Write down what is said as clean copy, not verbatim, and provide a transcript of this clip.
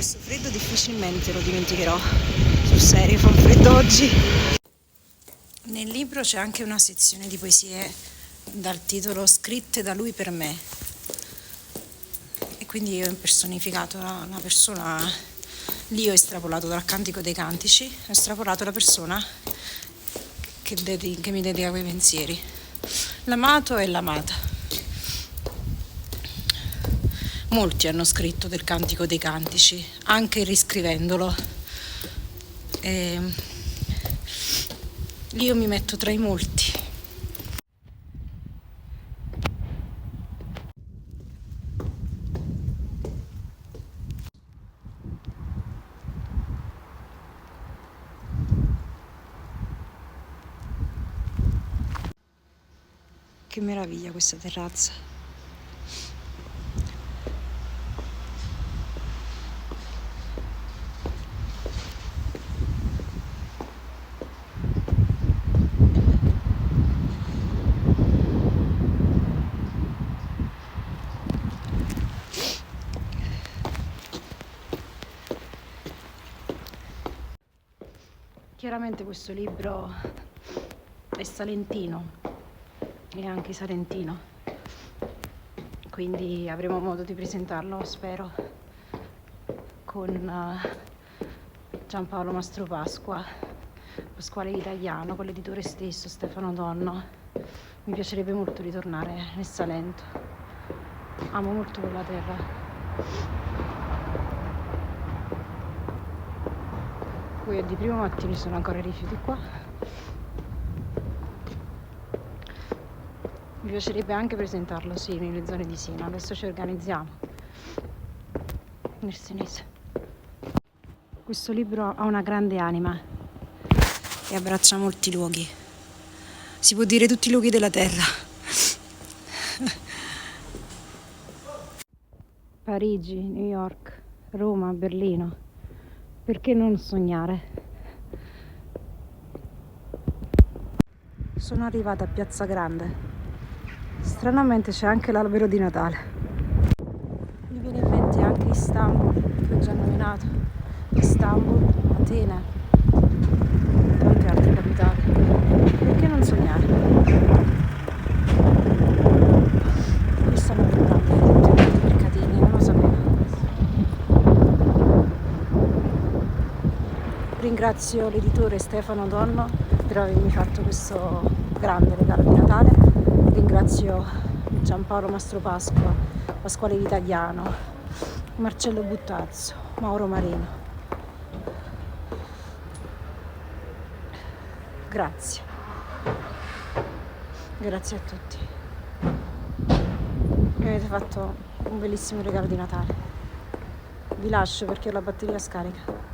questo freddo difficilmente lo dimenticherò. Sul serio, fa freddo oggi. Nel libro c'è anche una sezione di poesie dal titolo Scritte da lui per me. E quindi io ho impersonificato una persona, lì ho estrapolato dal Cantico dei Cantici, ho estrapolato la persona che mi dedica quei pensieri. L'amato e l'amata. Molti hanno scritto del Cantico dei Cantici, anche riscrivendolo. Io mi metto tra i molti. Che meraviglia questa terrazza. Chiaramente questo libro è salentino e anche salentino, quindi avremo modo di presentarlo, spero, con Giampaolo Mastropasqua, Pasquale Italiano, con l'editore stesso, Stefano Donno. Mi piacerebbe molto ritornare nel Salento, amo molto quella terra. Poi di primo mattino ci sono ancora i rifiuti qua. Mi piacerebbe anche presentarlo, sì, nelle zone di Sina. Adesso ci organizziamo nel Senese. Questo libro ha una grande anima e abbraccia molti luoghi. Si può dire tutti i luoghi della terra. Parigi, New York, Roma, Berlino. Perché non sognare? Sono arrivata a Piazza Grande. Stranamente c'è anche l'albero di Natale. Mi viene in mente anche Istanbul, che ho già nominato. Istanbul, Atene, tante altre capitali. Perché non sognare? Qui stanno guardando tutti i mercatini, non lo sapevo. Ringrazio l'editore Stefano Donno per avermi fatto questo grande regalo di Natale. Ringrazio Giampaolo Mastropasqua, Pasquale Vitaliano, Marcello Buttazzo, Mauro Marino. Grazie. Grazie a tutti. Mi avete fatto un bellissimo regalo di Natale. Vi lascio perché ho la batteria scarica.